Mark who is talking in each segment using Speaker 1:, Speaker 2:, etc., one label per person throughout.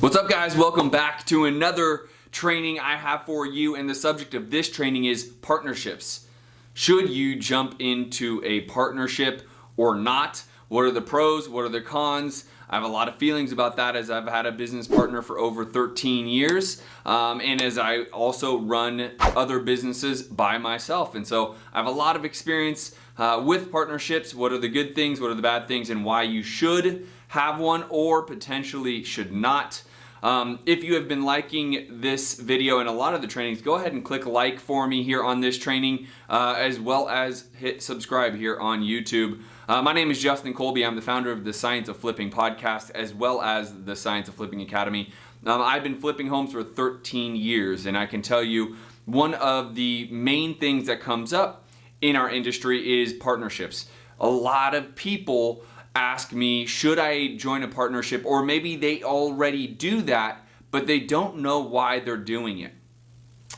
Speaker 1: What's up, guys? Welcome back to another training I have for you, and the subject of this training is partnerships. Should you jump into a partnership or not? What are the pros? What are the cons? I have a lot of feelings about that, as I've had a business partner for over 13 years, and as I also run other businesses by myself. And so I have a lot of experience with partnerships. What are the good things? What are the bad things? And why you should have one or potentially should not. If you have been liking this video and a lot of the trainings, go ahead and click like for me here on this training, as well as hit subscribe here on YouTube. My name is Justin Colby. I'm the founder of the Science of Flipping podcast, as well as the Science of Flipping Academy. I've been flipping homes for 13 years, and I can tell you one of the main things that comes up in our industry is partnerships. A lot of people ask me, should I join a partnership? Or maybe they already do that, but they don't know why they're doing it.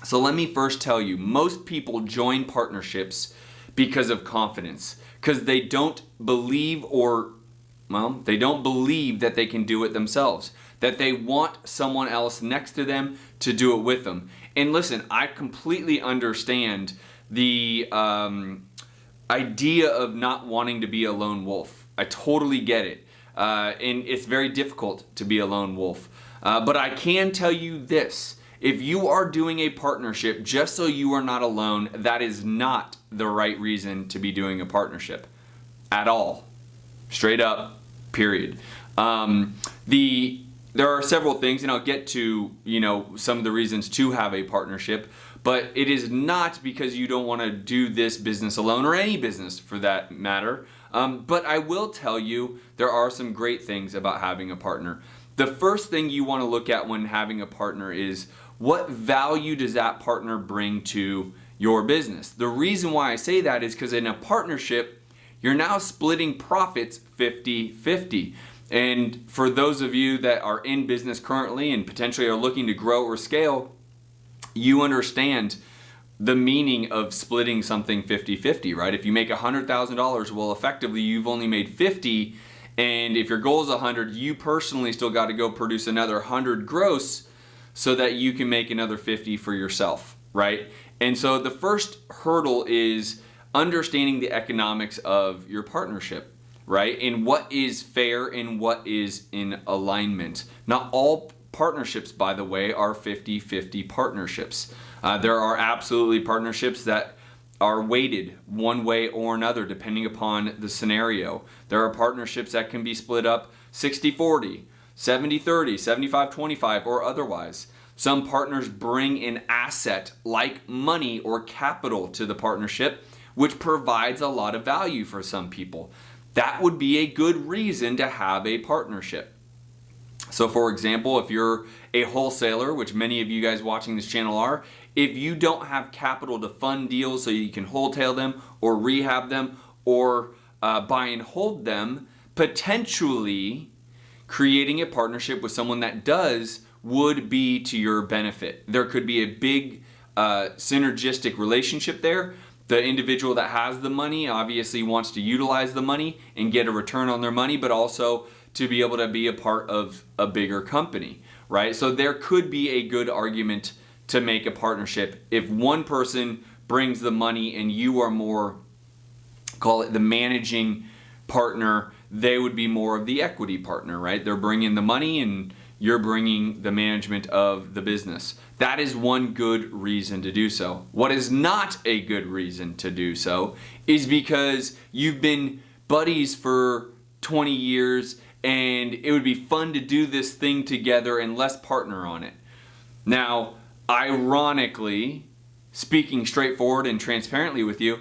Speaker 1: So let me first tell you, most people join partnerships because of confidence, because they don't believe they don't believe that they can do it themselves, that they want someone else next to them to do it with them. And listen, I completely understand the idea of not wanting to be a lone wolf. I totally get it. And it's very difficult to be a lone wolf. But I can tell you this. If you are doing a partnership just so you are not alone, that is not the right reason to be doing a partnership at all. Straight up, period. There are several things, and I'll get to some of the reasons to have a partnership, but it is not because you don't want to do this business alone, or any business for that matter. But I will tell you, there are some great things about having a partner. The first thing you want to look at when having a partner is, what value does that partner bring to your business? The reason why I say that is because in a partnership, you're now splitting profits 50-50. And for those of you that are in business currently and potentially are looking to grow or scale, you understand the meaning of splitting something 50-50, right? If you make $100,000, well, effectively you've only made 50, and if your goal is 100, you personally still got to go produce another 100 gross so that you can make another 50 for yourself, right? And so the first hurdle is understanding the economics of your partnership, right? And what is fair and what is in alignment. Not all partnerships, by the way, are 50-50 partnerships. There are absolutely partnerships that are weighted one way or another depending upon the scenario. There are partnerships that can be split up 60-40, 70-30, 75-25, or otherwise. Some partners bring an asset like money or capital to the partnership, which provides a lot of value for some people. That would be a good reason to have a partnership. So for example, if you're a wholesaler, which many of you guys watching this channel are, if you don't have capital to fund deals so you can wholesale them or rehab them or buy and hold them, potentially creating a partnership with someone that does would be to your benefit. There could be a big synergistic relationship there. The individual that has the money obviously wants to utilize the money and get a return on their money, but also to be able to be a part of a bigger company, right? So there could be a good argument to make a partnership. If one person brings the money and you are more, call it the managing partner, they would be more of the equity partner, right? They're bringing the money and you're bringing the management of the business. That is one good reason to do so. What is not a good reason to do so is because you've been buddies for 20 years and it would be fun to do this thing together and let's partner on it. Now, ironically, speaking straightforward and transparently with you,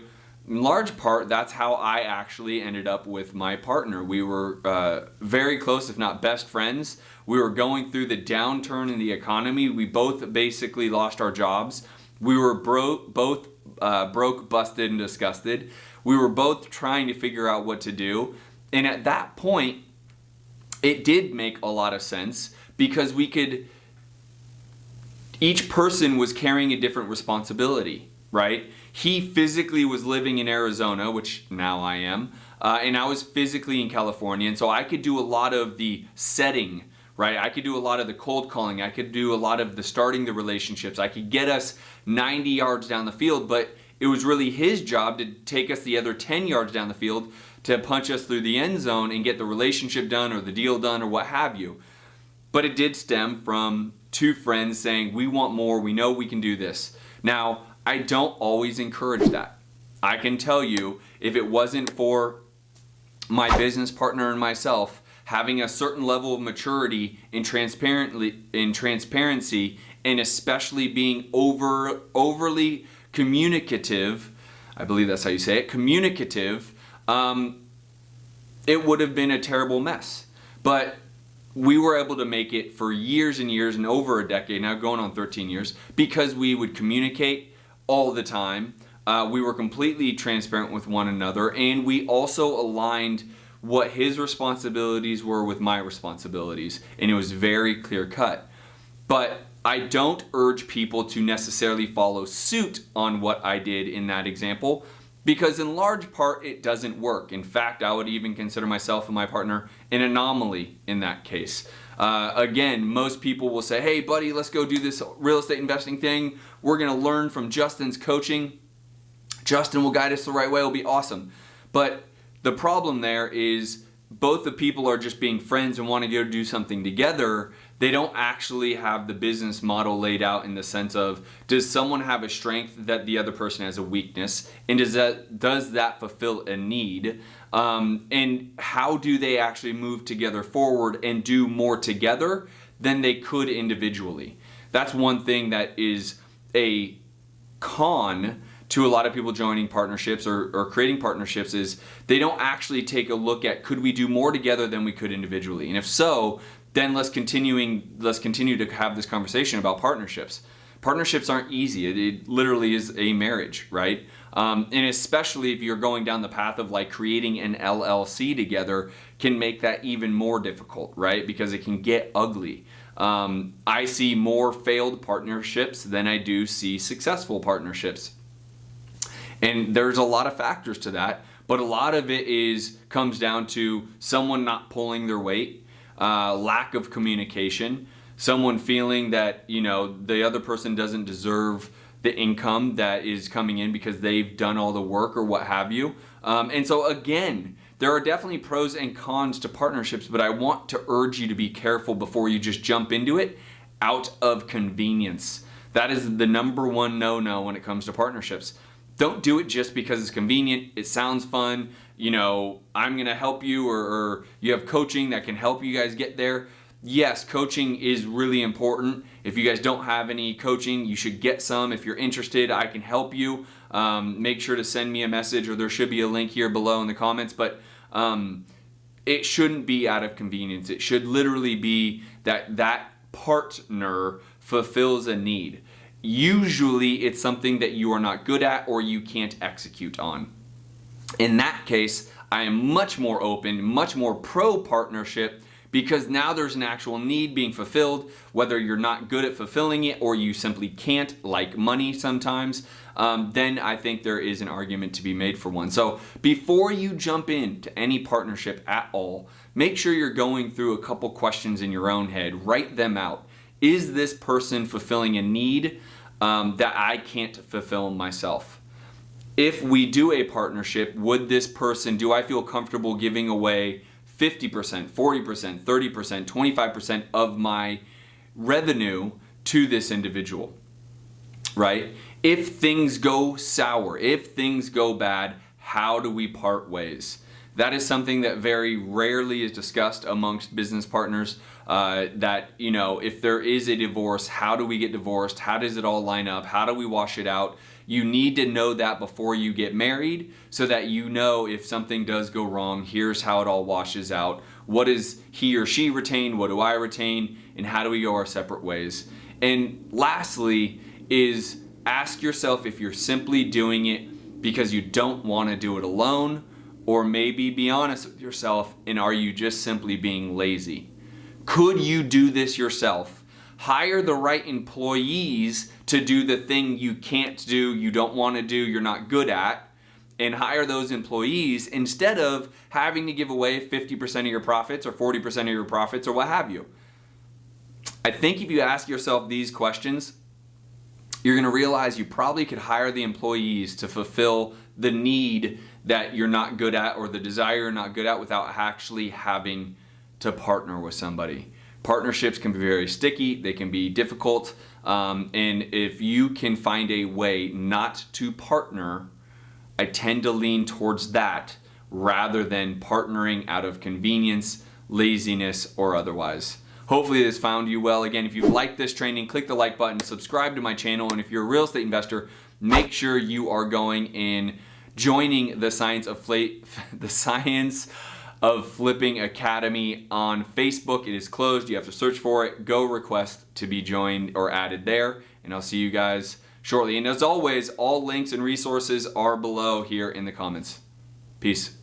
Speaker 1: in large part, that's how I actually ended up with my partner. We were very close, if not best friends. We were going through the downturn in the economy. We both basically lost our jobs. We were both broke, busted, and disgusted. We were both trying to figure out what to do. And at that point, it did make a lot of sense because each person was carrying a different responsibility, right? He physically was living in Arizona, which now I am, and I was physically in California, and so I could do a lot of the setting, right? I could do a lot of the cold calling. I could do a lot of the starting the relationships. I could get us 90 yards down the field, but it was really his job to take us the other 10 yards down the field to punch us through the end zone and get the relationship done or the deal done or what have you. But it did stem from two friends saying, we want more, we know we can do this. Now, I don't always encourage that. I can tell you, if it wasn't for my business partner and myself having a certain level of maturity and transparency, and especially being overly communicative, I believe that's how you say it, communicative, it would have been a terrible mess. But we were able to make it for years and years and over a decade, now going on 13 years, because we would communicate all the time. We were completely transparent with one another, and we also aligned what his responsibilities were with my responsibilities, and it was very clear cut. But I don't urge people to necessarily follow suit on what I did in that example, because in large part it doesn't work. In fact, I would even consider myself and my partner an anomaly in that case. Again, most people will say, hey buddy, let's go do this real estate investing thing. We're gonna learn from Justin's coaching. Justin will guide us the right way, it'll be awesome. But the problem there is both the people are just being friends and want to go do something together. They don't actually have the business model laid out in the sense of, does someone have a strength that the other person has a weakness? And does that fulfill a need? And how do they actually move together forward and do more together than they could individually? That's one thing that is a con to a lot of people joining partnerships or creating partnerships, is they don't actually take a look at, could we do more together than we could individually? And if so, then let's continue to have this conversation about partnerships. Partnerships aren't easy. It literally is a marriage, right? And especially if you're going down the path of like creating an LLC together, can make that even more difficult, right? Because it can get ugly. I see more failed partnerships than I do see successful partnerships. And there's a lot of factors to that, but a lot of it comes down to someone not pulling their weight, lack of communication, someone feeling that, you know, the other person doesn't deserve the income that is coming in because they've done all the work or what have you. And so again, there are definitely pros and cons to partnerships, but I want to urge you to be careful before you just jump into it out of convenience. That is the number one no-no when it comes to partnerships. Don't do it just because it's convenient, it sounds fun, you know, I'm gonna help you, or you have coaching that can help you guys get there. Yes, coaching is really important. If you guys don't have any coaching, you should get some. If you're interested, I can help you. Make sure to send me a message, or there should be a link here below in the comments, but it shouldn't be out of convenience. It should literally be that partner fulfills a need. Usually it's something that you are not good at or you can't execute on. In that case, I am much more open, much more pro partnership, because now there's an actual need being fulfilled, whether you're not good at fulfilling it or you simply can't, like money sometimes, then I think there is an argument to be made for one. So before you jump into any partnership at all, make sure you're going through a couple questions in your own head, write them out. Is this person fulfilling a need that I can't fulfill myself? If we do a partnership, do I feel comfortable giving away 50%, 40%, 30%, 25% of my revenue to this individual, right? If things go sour, if things go bad, how do we part ways? That is something that very rarely is discussed amongst business partners, that, you know, if there is a divorce, how do we get divorced? How does it all line up? How do we wash it out? You need to know that before you get married, so that you know if something does go wrong, here's how it all washes out. What does he or she retain? What do I retain? And how do we go our separate ways? And lastly is ask yourself if you're simply doing it because you don't want to do it alone, or maybe be honest with yourself, and are you just simply being lazy? Could you do this yourself? Hire the right employees to do the thing you can't do, you don't want to do, you're not good at, and hire those employees instead of having to give away 50% of your profits or 40% of your profits or what have you. I think if you ask yourself these questions, you're going to realize you probably could hire the employees to fulfill the need that you're not good at or the desire you're not good at without actually having to partner with somebody. Partnerships can be very sticky, they can be difficult, and if you can find a way not to partner, I tend to lean towards that rather than partnering out of convenience, laziness, or otherwise. Hopefully this found you well. Again, if you like this training, click the like button, subscribe to my channel, and if you're a real estate investor, make sure you are going and joining the Science of Flipping Academy on Facebook. It is closed. You have to search for it. Go request to be joined or added there, and I'll see you guys shortly. And as always, all links and resources are below here in the comments. Peace.